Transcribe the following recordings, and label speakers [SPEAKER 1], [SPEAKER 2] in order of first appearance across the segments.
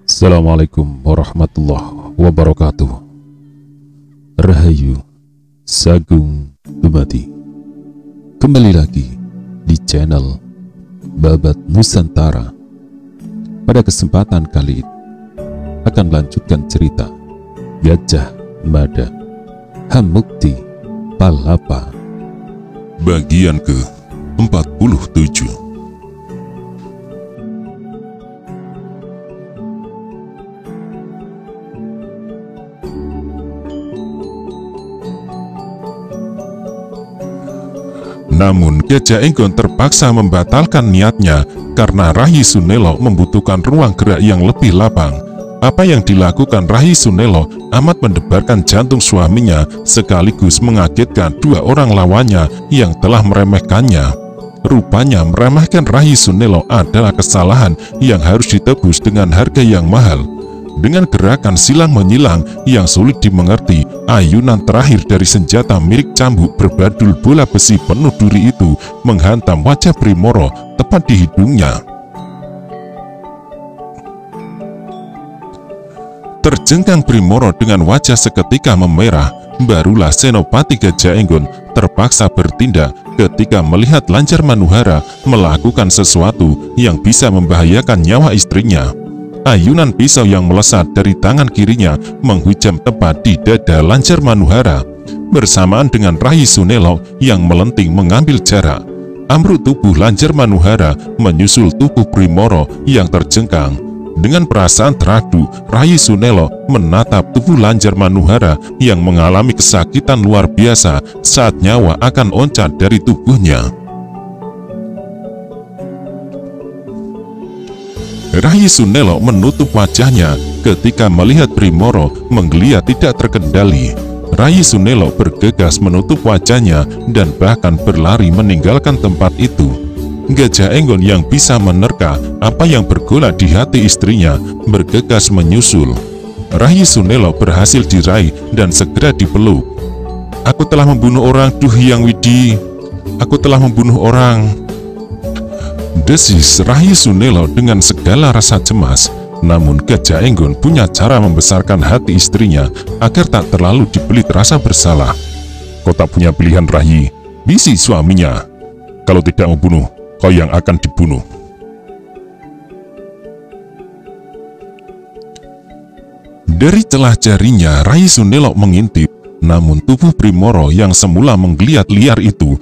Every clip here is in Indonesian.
[SPEAKER 1] Assalamualaikum warahmatullahi wabarakatuh. Rahayu Sagung Dumadi. Kembali lagi di channel Babat Nusantara. Pada kesempatan kali ini akan melanjutkan cerita Gajah Mada Hamukti Palapa bagian ke-47. Namun Gajah Enggon terpaksa membatalkan niatnya karena Rayi Sunelo membutuhkan ruang gerak yang lebih lapang. Apa yang dilakukan Rayi Sunelo amat mendebarkan jantung suaminya sekaligus mengagetkan dua orang lawannya yang telah meremehkannya. Rupanya meremehkan Rayi Sunelo adalah kesalahan yang harus ditebus dengan harga yang mahal. Dengan gerakan silang menyilang yang sulit dimengerti, ayunan terakhir dari senjata milik cambuk berbadul bola besi penuh duri itu menghantam wajah Brimoro tepat di hidungnya. Terjengkang Brimoro dengan wajah seketika memerah, barulah Senopati Gajah Enggon terpaksa bertindak ketika melihat Lanjar Manuhara melakukan sesuatu yang bisa membahayakan nyawa istrinya. Ayunan pisau yang melesat dari tangan kirinya menghujam tepat di dada Lanjar Manuhara. Bersamaan dengan Rayi Sunelo yang melenting mengambil jarak, ambruk tubuh Lanjar Manuhara menyusul tubuh Brimoro yang terjengkang. Dengan perasaan teradu, Rayi Sunelo menatap tubuh Lanjar Manuhara yang mengalami kesakitan luar biasa saat nyawa akan oncat dari tubuhnya. Rayi Sunelo menutup wajahnya ketika melihat Brimoro menggeliat tidak terkendali. Rayi Sunelo bergegas menutup wajahnya dan bahkan berlari meninggalkan tempat itu. Gajah Enggon yang bisa menerka apa yang bergolak di hati istrinya bergegas menyusul. Rayi Sunelo berhasil diraih dan segera dipeluk. "Aku telah membunuh orang, Duh Hyang Widi. Aku telah membunuh orang," desis Rayi Sunelo dengan segala rasa cemas. Namun Gajah Enggon punya cara membesarkan hati istrinya agar tak terlalu dibelit rasa bersalah. "Kau tak punya pilihan, Rayi," bisik suaminya. "Kalau tidak membunuh, kau yang akan dibunuh." Dari celah jarinya Rayi Sunelo mengintip, namun tubuh Brimoro yang semula menggeliat liar itu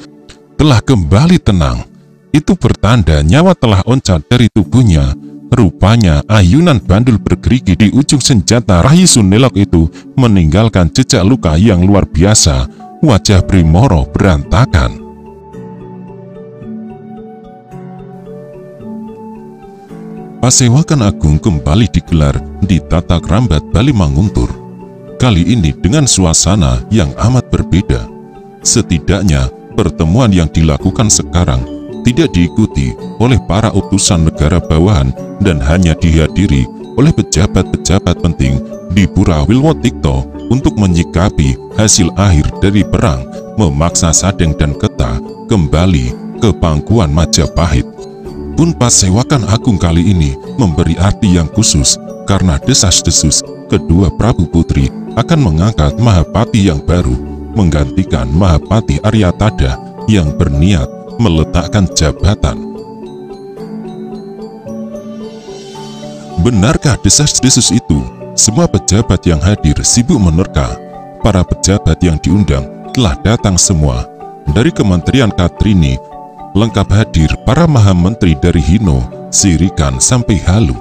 [SPEAKER 1] telah kembali tenang. Itu bertanda nyawa telah oncat dari tubuhnya. Rupanya ayunan bandul bergerigi di ujung senjata Rayi Sunelo itu meninggalkan jejak luka yang luar biasa. Wajah Brimoro berantakan. Pasewakan Agung kembali digelar di Tata Krambat Bali Manguntur. Kali ini dengan suasana yang amat berbeda. Setidaknya pertemuan yang dilakukan sekarang tidak diikuti oleh para utusan negara bawahan dan hanya dihadiri oleh pejabat-pejabat penting di Pura Wilwotikto untuk menyikapi hasil akhir dari perang memaksa Sadeng dan Keta kembali ke pangkuan Majapahit. Pun Pasewakan Agung kali ini memberi arti yang khusus karena desas-desus kedua Prabu Putri akan mengangkat Mahapati yang baru menggantikan Mahapati Aryatada yang berniat meletakkan jabatan. Benarkah desas-desus itu? Semua pejabat yang hadir sibuk menerka. Para pejabat yang diundang telah datang semua. Dari Kementerian Katrini, lengkap hadir para mahamenteri dari Hino, Sirikan sampai Halu.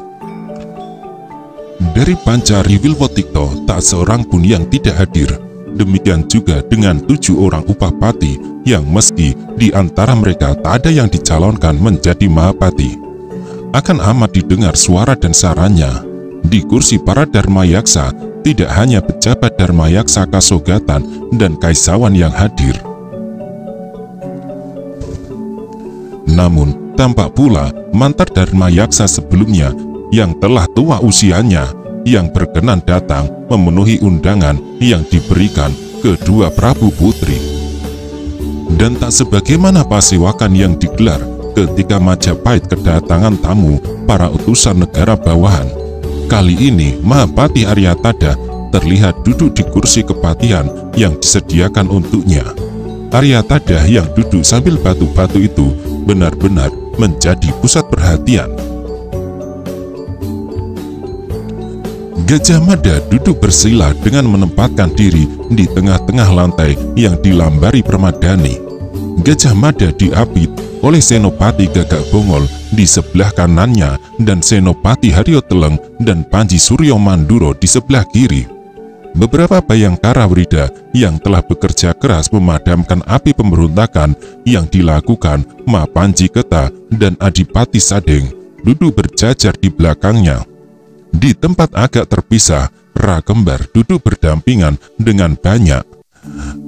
[SPEAKER 1] Dari Pancari Wilwotikto tak seorang pun yang tidak hadir. Demikian juga dengan 7 orang upapati yang meski di antara mereka tak ada yang dicalonkan menjadi Mahapati. Akan amat didengar suara dan sarannya. Di kursi para Dharmayaksa tidak hanya pejabat Dharmayaksa Kasogatan dan Kaisawan yang hadir. Namun tampak pula mantar Dharmayaksa sebelumnya yang telah tua usianya yang berkenan datang memenuhi undangan yang diberikan kedua Prabu Putri. Dan tak sebagaimana Pasewakan yang digelar ketika Majapahit kedatangan tamu para utusan negara bawahan. Kali ini Mahapati Aryatada terlihat duduk di kursi kepatihan yang disediakan untuknya. Aryatada yang duduk sambil batu-batu itu benar-benar menjadi pusat perhatian. Gajah Mada duduk bersila dengan menempatkan diri di tengah-tengah lantai yang dilambari permadani. Gajah Mada diapit oleh Senopati Gagak Bongol di sebelah kanannya dan Senopati Haryo Teleng dan Panji Suryo Manduro di sebelah kiri. Beberapa Bayangkara Wrida yang telah bekerja keras memadamkan api pemberontakan yang dilakukan Mapanji Keta dan Adipati Sadeng duduk berjajar di belakangnya. Di tempat agak terpisah, Ra Kembar duduk berdampingan dengan banyak.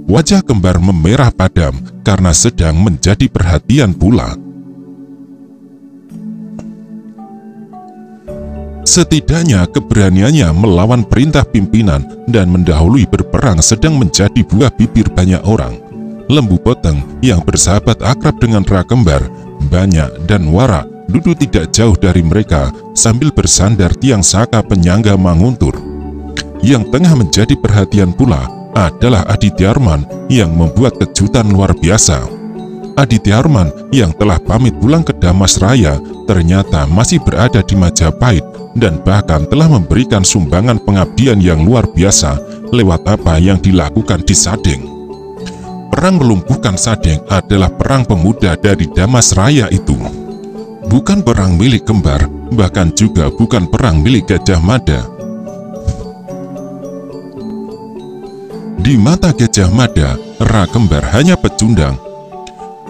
[SPEAKER 1] Wajah kembar memerah padam karena sedang menjadi perhatian pula. Setidaknya keberaniannya melawan perintah pimpinan dan mendahului berperang sedang menjadi buah bibir banyak orang. Lembu Poteng yang bersahabat akrab dengan Ra Kembar, Banyak dan Wara duduk tidak jauh dari mereka sambil bersandar tiang saka penyangga Manguntur. Yang tengah menjadi perhatian pula adalah Adityawarman yang membuat kejutan luar biasa. Adityawarman yang telah pamit pulang ke Damasraya ternyata masih berada di Majapahit dan bahkan telah memberikan sumbangan pengabdian yang luar biasa lewat apa yang dilakukan di Sadeng. Perang melumpuhkan Sadeng adalah perang pemuda dari Damasraya itu. Bukan perang milik kembar, bahkan juga bukan perang milik Gajah Mada. Di mata Gajah Mada, Ra Kembar hanya pecundang.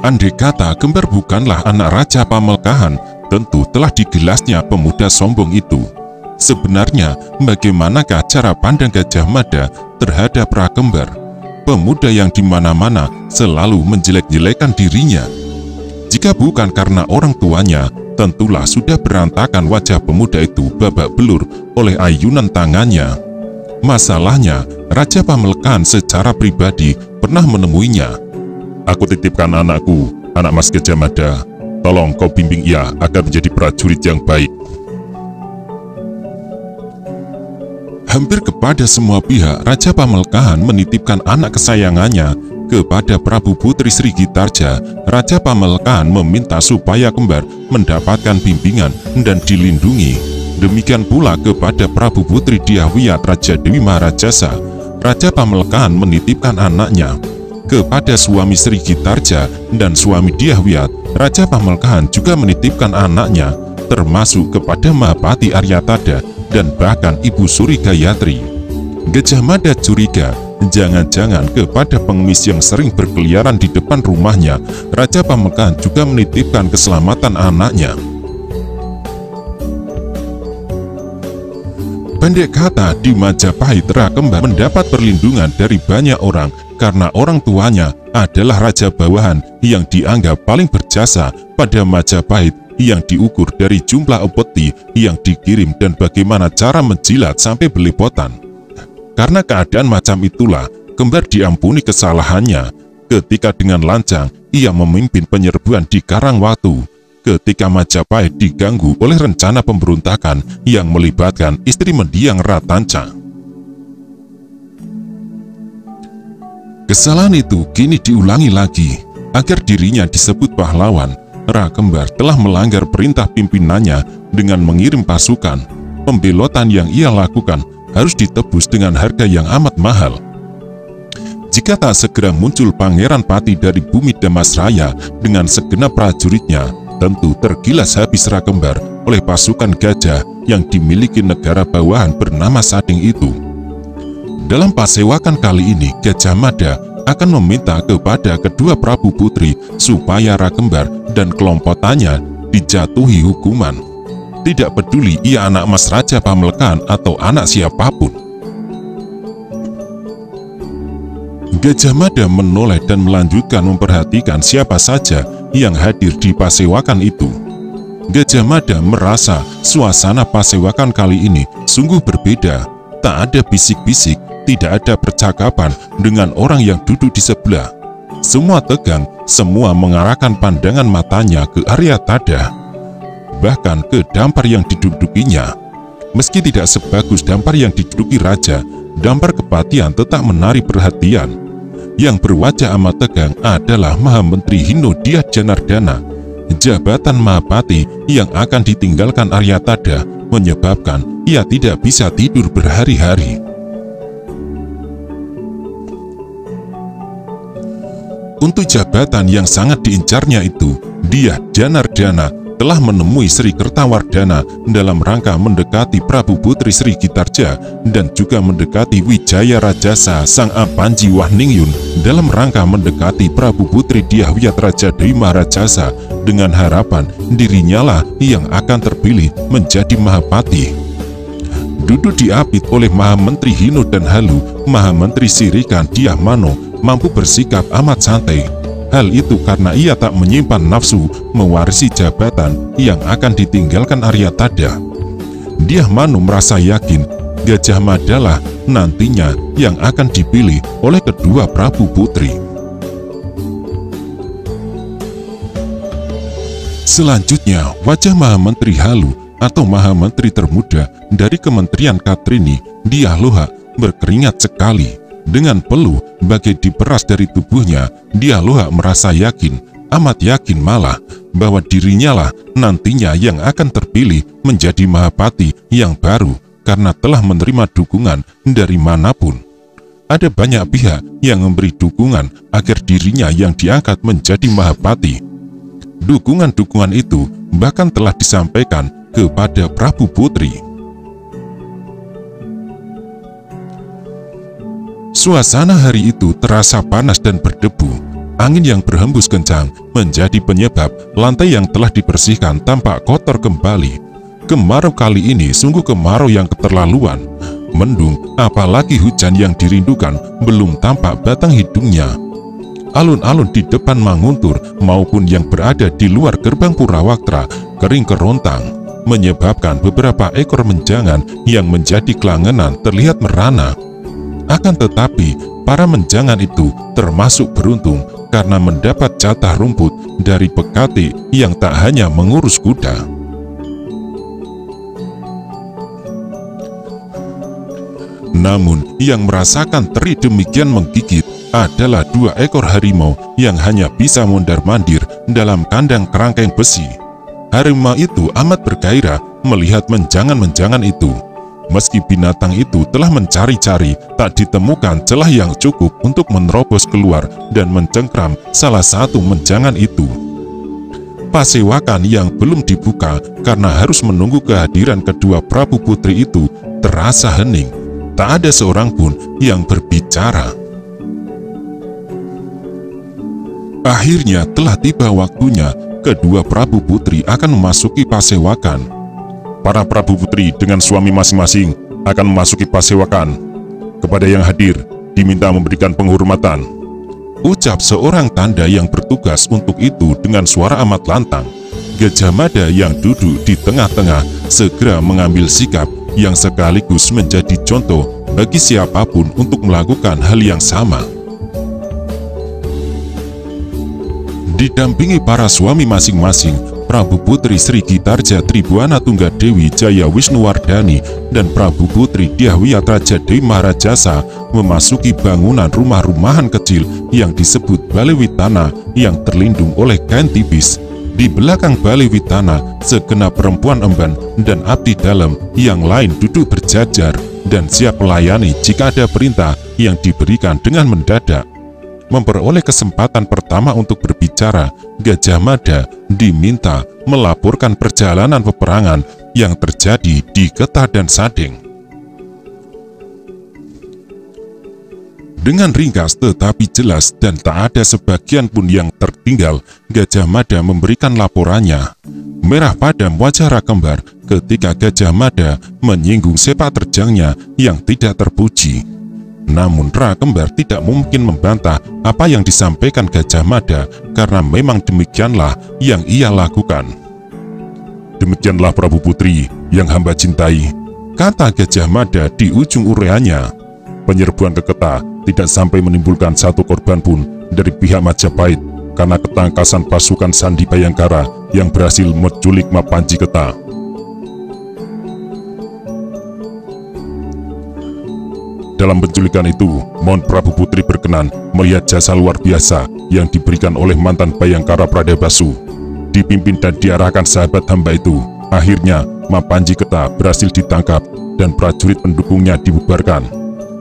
[SPEAKER 1] Andai kata kembar bukanlah anak Raja Pamelkahan, tentu telah digelasnya pemuda sombong itu. Sebenarnya, bagaimanakah cara pandang Gajah Mada terhadap Ra Kembar? Pemuda yang di mana-mana selalu menjelek-jelekan dirinya. Jika bukan karena orang tuanya, tentulah sudah berantakan wajah pemuda itu babak belur oleh ayunan tangannya. Masalahnya, Raja Pamelkahan secara pribadi pernah menemuinya. "Aku titipkan anakku, anak Mas Gajah Mada. Tolong kau bimbing ia agar menjadi prajurit yang baik." Hampir kepada semua pihak, Raja Pamelkahan menitipkan anak kesayangannya kepada Prabu Putri Sri Gitarja. Raja Pamelkahan meminta supaya kembar mendapatkan bimbingan dan dilindungi. Demikian pula kepada Prabu Putri Dyahwiyat Raja Dewi Maharajasa. Raja Pamelkahan menitipkan anaknya kepada suami Sri Gitarja dan suami Dyahwiyat. Raja Pamelkahan juga menitipkan anaknya, termasuk kepada Mahapati Aryatada dan bahkan Ibu Suri Gayatri. Gajah Mada curiga, jangan-jangan kepada pengemis yang sering berkeliaran di depan rumahnya, Raja Pamelkahan juga menitipkan keselamatan anaknya. Pendek kata, di Majapahit Ra Kembar mendapat perlindungan dari banyak orang karena orang tuanya adalah raja bawahan yang dianggap paling berjasa pada Majapahit, yang diukur dari jumlah upeti yang dikirim dan bagaimana cara menjilat sampai belepotan. Karena keadaan macam itulah, kembar diampuni kesalahannya ketika dengan lancang ia memimpin penyerbuan di Karangwatu ketika Majapahit diganggu oleh rencana pemberontakan yang melibatkan istri mendiang Ratanca. Kesalahan itu kini diulangi lagi. Agar dirinya disebut pahlawan, Ra Kembar telah melanggar perintah pimpinannya dengan mengirim pasukan. Pembelotan yang ia lakukan harus ditebus dengan harga yang amat mahal. Jika tak segera muncul Pangeran Pati dari bumi Damasraya dengan segenap prajuritnya, tentu tergilas habis Ra Kembar oleh pasukan gajah yang dimiliki negara bawahan bernama Sadeng itu. Dalam pasewakan kali ini, Gajah Mada akan meminta kepada kedua Prabu Putri supaya Ra Kembar dan kelompokannya dijatuhi hukuman. Tidak peduli ia anak Mas Raja Pamelkahan atau anak siapapun. Gajah Mada menoleh dan melanjutkan memperhatikan siapa saja yang hadir di pasewakan itu. Gajah Mada merasa suasana pasewakan kali ini sungguh berbeda. Tak ada bisik-bisik, tidak ada percakapan dengan orang yang duduk di sebelah. Semua tegang, semua mengarahkan pandangan matanya ke Aryatada, bahkan ke dampar yang didudukinya. Meski tidak sebagus dampar yang diduduki raja, dampar kepatihan tetap menarik perhatian. Yang berwajah amat tegang adalah Mahamentri Hinodia Janardana. Jabatan Mahapati yang akan ditinggalkan Aryatada menyebabkan ia tidak bisa tidur berhari-hari. Untuk jabatan yang sangat diincarnya itu, dia, Janardana, telah menemui Sri Kertawardhana dalam rangka mendekati Prabu Putri Sri Gitarja dan juga mendekati Wijaya Rajasa Sang Apanji Wahningyon dalam rangka mendekati Prabu Putri Dyah Wiyatraja Dewi Maharajasa dengan harapan dirinya lah yang akan terpilih menjadi Mahapati. Duduk diapit oleh Mahamentri Hino dan Halu, Mahamentri Sirikan Dyah Mano mampu bersikap amat santai. Hal itu karena ia tak menyimpan nafsu mewarisi jabatan yang akan ditinggalkan Aryatada. Dyah Mano merasa yakin Gajah Mada lah nantinya yang akan dipilih oleh kedua Prabu Putri. Selanjutnya, wajah Mahamentri Halu atau Mahamentri termuda dari Kementerian Katrini, Dyah Loha, berkeringat sekali. Dengan peluh bagai diperas dari tubuhnya, Dyah Loha merasa yakin, amat yakin malah, bahwa dirinya lah nantinya yang akan terpilih menjadi Mahapati yang baru karena telah menerima dukungan dari manapun. Ada banyak pihak yang memberi dukungan agar dirinya yang diangkat menjadi Mahapati. Dukungan-dukungan itu bahkan telah disampaikan kepada Prabu Putri. Suasana hari itu terasa panas dan berdebu. Angin yang berhembus kencang menjadi penyebab lantai yang telah dibersihkan tampak kotor kembali. Kemarau kali ini sungguh kemarau yang keterlaluan. Mendung, apalagi hujan yang dirindukan belum tampak batang hidungnya. Alun-alun di depan Manguntur maupun yang berada di luar gerbang Purawaktra kering kerontang, menyebabkan beberapa ekor menjangan yang menjadi kelangenan terlihat merana. Akan tetapi, para menjangan itu termasuk beruntung karena mendapat jatah rumput dari Pekati yang tak hanya mengurus kuda. Namun, yang merasakan teri demikian menggigit adalah 2 ekor harimau yang hanya bisa mondar-mandir dalam kandang kerangkeng besi. Harimau itu amat bergairah melihat menjangan-menjangan itu. Meski binatang itu telah mencari-cari, tak ditemukan celah yang cukup untuk menerobos keluar dan mencengkram salah satu menjangan itu. Pasewakan yang belum dibuka karena harus menunggu kehadiran kedua Prabu Putri itu terasa hening. Tak ada seorang pun yang berbicara. Akhirnya telah tiba waktunya kedua Prabu Putri akan memasuki pasewakan. Para Prabu Putri dengan suami masing-masing akan memasuki pasewakan. Kepada yang hadir, diminta memberikan penghormatan. Ucap seorang tanda yang bertugas untuk itu dengan suara amat lantang. Gajah Mada yang duduk di tengah-tengah segera mengambil sikap yang sekaligus menjadi contoh bagi siapapun untuk melakukan hal yang sama. Didampingi para suami masing-masing, Prabu Putri Sri Gitarja Tribuana Tunggadewi Jaya Wisnuwardhani dan Prabu Putri Dyah Wiyatraja Dewi Maharajasa memasuki bangunan rumah-rumahan kecil yang disebut Balai Witana yang terlindung oleh kain tipis. Di belakang Balai Witana, segenap perempuan emban dan abdi dalam yang lain duduk berjajar dan siap melayani jika ada perintah yang diberikan dengan mendadak. Memperoleh kesempatan pertama untuk berbicara, Gajah Mada diminta melaporkan perjalanan peperangan yang terjadi di Keta dan Sadeng. Dengan ringkas tetapi jelas dan tak ada sebagian pun yang tertinggal, Gajah Mada memberikan laporannya. Merah padam wajah Rakembar ketika Gajah Mada menyinggung sepak terjangnya yang tidak terpuji. Namun Rakembar tidak mungkin membantah apa yang disampaikan Gajah Mada karena memang demikianlah yang ia lakukan. Demikianlah Prabu Putri yang hamba cintai, kata Gajah Mada di ujung ureanya. Penyerbuan ke Keta tidak sampai menimbulkan satu korban pun dari pihak Majapahit karena ketangkasan pasukan Sandi Bhayangkara yang berhasil menculik Mapanjiketa. Dalam penculikan itu, Mon Prabu Putri berkenan melihat jasa luar biasa yang diberikan oleh mantan Bhayangkara Pradabasu. Dipimpin dan diarahkan sahabat hamba itu, akhirnya Mapanjiketa berhasil ditangkap dan prajurit pendukungnya dibubarkan.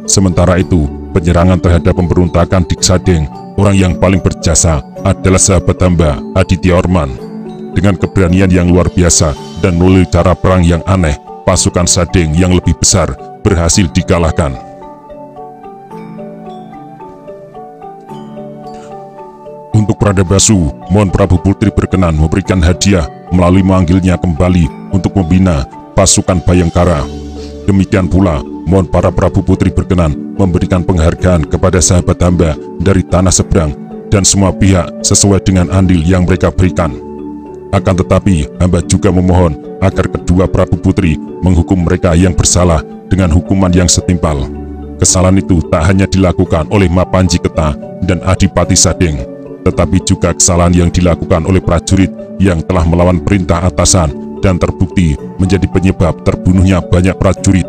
[SPEAKER 1] Sementara itu, penyerangan terhadap pemberontakan di Sadeng, orang yang paling berjasa adalah sahabat hamba Aditya Orman. Dengan keberanian yang luar biasa dan melalui cara perang yang aneh, pasukan Sadeng yang lebih besar berhasil dikalahkan. Untuk Pradabasu, Mon Prabu Putri berkenan memberikan hadiah melalui memanggilnya kembali untuk membina pasukan Bhayangkara. Demikian pula, Mon para Prabu Putri berkenan memberikan penghargaan kepada sahabat hamba dari tanah seberang dan semua pihak sesuai dengan andil yang mereka berikan. Akan tetapi, hamba juga memohon agar kedua Prabu Putri menghukum mereka yang bersalah dengan hukuman yang setimpal. Kesalahan itu tak hanya dilakukan oleh Mapanjiketa dan Adipati Sadeng, tetapi juga kesalahan yang dilakukan oleh prajurit yang telah melawan perintah atasan dan terbukti menjadi penyebab terbunuhnya banyak prajurit.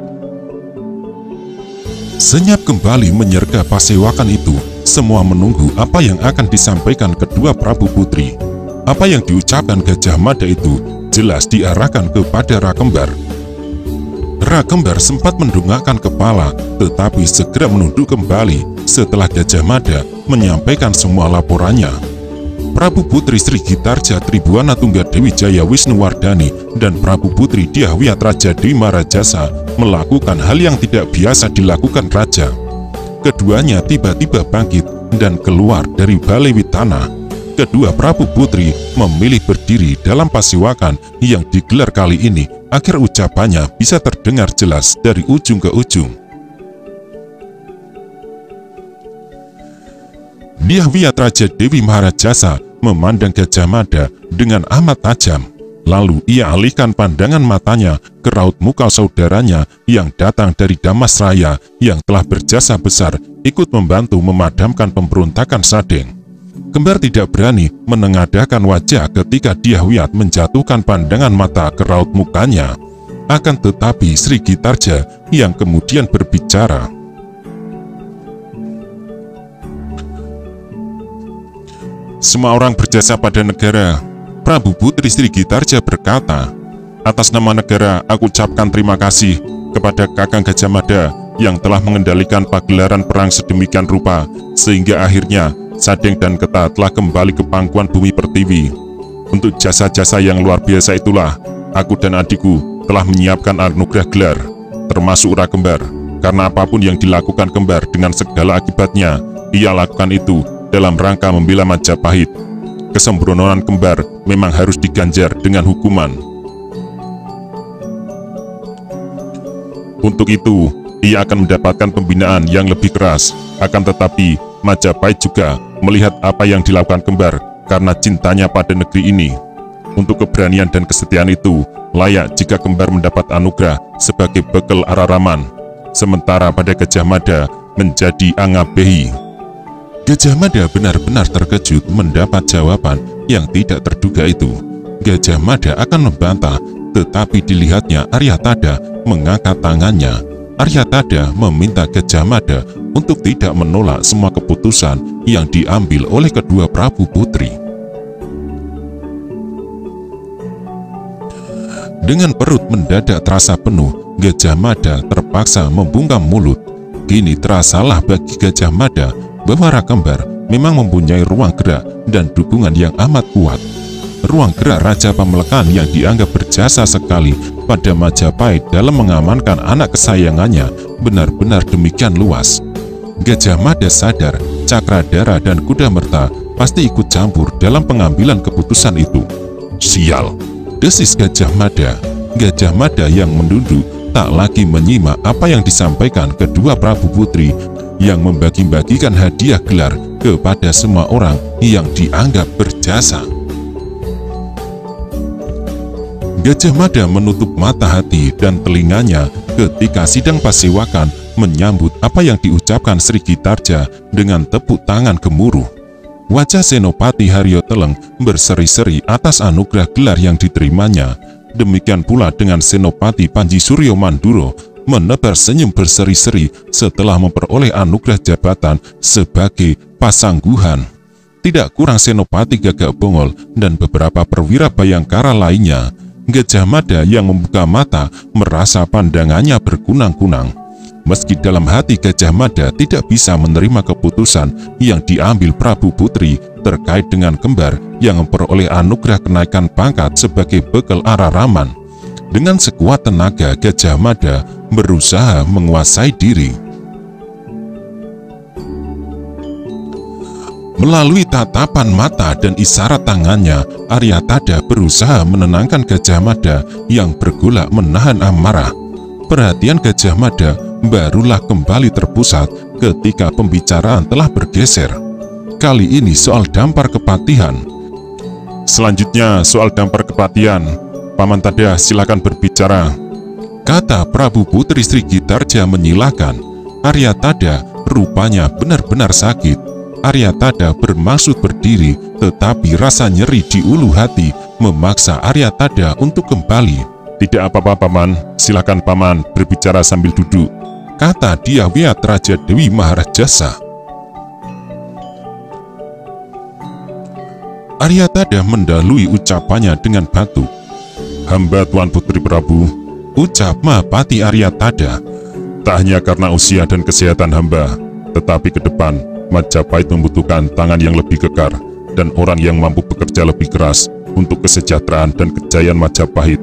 [SPEAKER 1] Senyap kembali menyergap pasewakan itu, semua menunggu apa yang akan disampaikan kedua Prabu Putri. Apa yang diucapkan Gajah Mada itu jelas diarahkan kepada Rakembar. Rakembar sempat mendongakkan kepala, tetapi segera menunduk kembali setelah Gajah Mada menyampaikan semua laporannya. Prabu Putri Sri Gitarja Tribuana Tunggadewi Jaya Wisnuwardhani dan Prabu Putri Dyah Raja Dewi Marajasa melakukan hal yang tidak biasa dilakukan raja. Keduanya tiba-tiba bangkit dan keluar dari balai witana. Kedua Prabu Putri memilih berdiri dalam pasewakan yang digelar kali ini agar ucapannya bisa terdengar jelas dari ujung ke ujung. Dyah Raja Dewi Marajasa memandang Gajah Mada dengan amat tajam. Lalu ia alihkan pandangan matanya ke raut muka saudaranya yang datang dari Damasraya yang telah berjasa besar ikut membantu memadamkan pemberontakan Sadeng. Kembar tidak berani menengadahkan wajah ketika Dyah menjatuhkan pandangan mata ke raut mukanya. Akan tetapi Sri Gitarja yang kemudian berbicara. Semua orang berjasa pada negara. Prabu Putri Sri Gitarja berkata, atas nama negara aku ucapkan terima kasih kepada Kakang Gajah Mada yang telah mengendalikan pagelaran perang sedemikian rupa sehingga akhirnya Sadeng dan Keta telah kembali ke pangkuan bumi pertiwi. Untuk jasa-jasa yang luar biasa itulah aku dan adikku telah menyiapkan anugerah gelar, termasuk Rakembar, karena apapun yang dilakukan Kembar dengan segala akibatnya, ia lakukan itu dalam rangka membela Majapahit. Kesembronoan Kembar memang harus diganjar dengan hukuman. Untuk itu, ia akan mendapatkan pembinaan yang lebih keras. Akan tetapi, Majapahit juga melihat apa yang dilakukan Kembar karena cintanya pada negeri ini. Untuk keberanian dan kesetiaan itu, layak jika Kembar mendapat anugerah sebagai bekal Araraman. Sementara pada Gajah Mada menjadi Angabehi. Gajah Mada benar-benar terkejut mendapat jawaban yang tidak terduga itu. Gajah Mada akan membantah, tetapi dilihatnya Aryatada mengangkat tangannya. Aryatada meminta Gajah Mada untuk tidak menolak semua keputusan yang diambil oleh kedua Prabu Putri. Dengan perut mendadak terasa penuh, Gajah Mada terpaksa membungkam mulut. Kini terasalah bagi Gajah Mada bahwa Rakembar memang mempunyai ruang gerak dan dukungan yang amat kuat. Ruang gerak Raja Pamelekan yang dianggap berjasa sekali pada Majapahit dalam mengamankan anak kesayangannya benar-benar demikian luas. Gajah Mada sadar Cakradara dan Kudamerta pasti ikut campur dalam pengambilan keputusan itu. Sial, desis Gajah Mada. Gajah Mada yang menunduk tak lagi menyimak apa yang disampaikan kedua Prabu Putri yang membagi-bagikan hadiah gelar kepada semua orang yang dianggap berjasa. Gajah Mada menutup mata hati dan telinganya ketika sidang pasewakan menyambut apa yang diucapkan Sri Gitarja dengan tepuk tangan gemuruh. Wajah Senopati Haryo Teleng berseri-seri atas anugerah gelar yang diterimanya. Demikian pula dengan Senopati Panji Suryo Manduro menebar senyum berseri-seri setelah memperoleh anugerah jabatan sebagai pasangguhan. Tidak kurang Senopati Gagak Bongol dan beberapa perwira Bayangkara lainnya. Gajah Mada yang membuka mata merasa pandangannya berkunang-kunang. Meski dalam hati Gajah Mada tidak bisa menerima keputusan yang diambil Prabu Putri terkait dengan kembar yang memperoleh anugerah kenaikan pangkat sebagai bekal Araraman. Dengan sekuat tenaga Gajah Mada berusaha menguasai diri. Melalui tatapan mata dan isyarat tangannya, Aryatada berusaha menenangkan Gajah Mada yang bergolak menahan amarah. Perhatian Gajah Mada barulah kembali terpusat ketika pembicaraan telah bergeser. Kali ini soal dampar kepatihan. Selanjutnya soal dampar kepatihan. Paman Tada silakan berbicara, kata Prabu Putri Sri Gitarja menyilahkan. Aryatada rupanya benar-benar sakit. Aryatada bermaksud berdiri, tetapi rasa nyeri di ulu hati memaksa Aryatada untuk kembali. Tidak apa-apa Paman, silakan Paman berbicara sambil duduk, kata Dyahwiyat Raja Dewi Maharajasa. Aryatada mendahului ucapannya dengan batuk. Hamba Tuan Putri Prabu, ucap Mahapati Aryatada. Tak hanya karena usia dan kesehatan hamba, tetapi ke depan Majapahit membutuhkan tangan yang lebih kekar dan orang yang mampu bekerja lebih keras untuk kesejahteraan dan kejayaan Majapahit.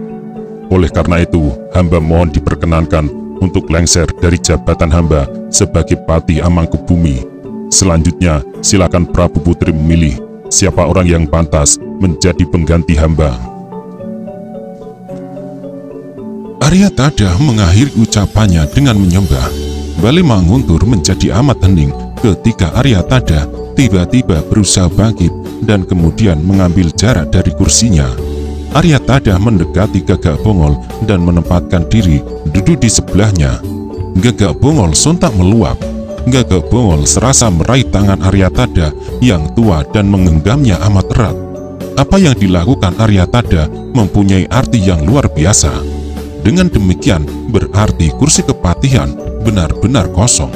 [SPEAKER 1] Oleh karena itu, hamba mohon diperkenankan untuk lengser dari jabatan hamba sebagai Pati Amangkubumi. Selanjutnya, silakan Prabu Putri memilih siapa orang yang pantas menjadi pengganti hamba. Aryatada mengakhiri ucapannya dengan menyembah. Bale Manguntur menjadi amat hening ketika Aryatada tiba-tiba berusaha bangkit dan kemudian mengambil jarak dari kursinya. Aryatada mendekati Gagak Bongol dan menempatkan diri duduk di sebelahnya. Gagak Bongol sontak meluap. Gagak Bongol serasa meraih tangan Aryatada yang tua dan menggenggamnya amat erat. Apa yang dilakukan Aryatada mempunyai arti yang luar biasa. Dengan demikian berarti kursi kepatihan benar-benar kosong.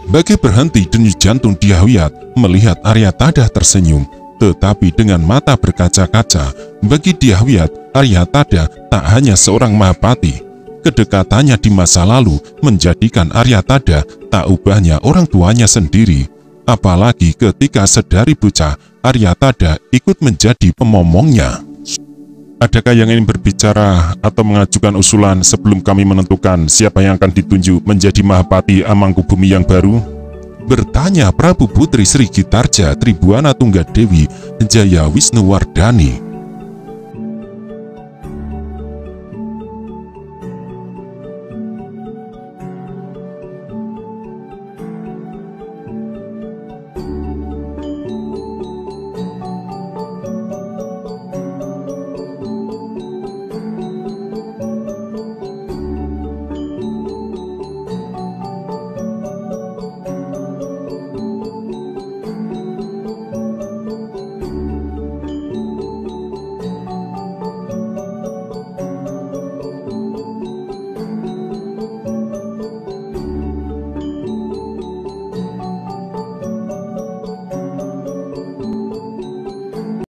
[SPEAKER 1] Bagi berhenti denyut jantung Dyahwiyat melihat Aryatada tersenyum, tetapi dengan mata berkaca-kaca. Bagi Dyahwiyat, Aryatada tak hanya seorang Mahapati. Kedekatannya di masa lalu menjadikan Aryatada tak ubahnya orang tuanya sendiri. Apalagi ketika sedari bocah, Aryatada ikut menjadi pemomongnya. Adakah yang ingin berbicara atau mengajukan usulan sebelum kami menentukan siapa yang akan ditunjuk menjadi Mahapati Amangkubumi yang baru? Bertanya Prabu Putri Sri Gitarja Tribuana Tunggadewi Jaya Wisnuwardhani.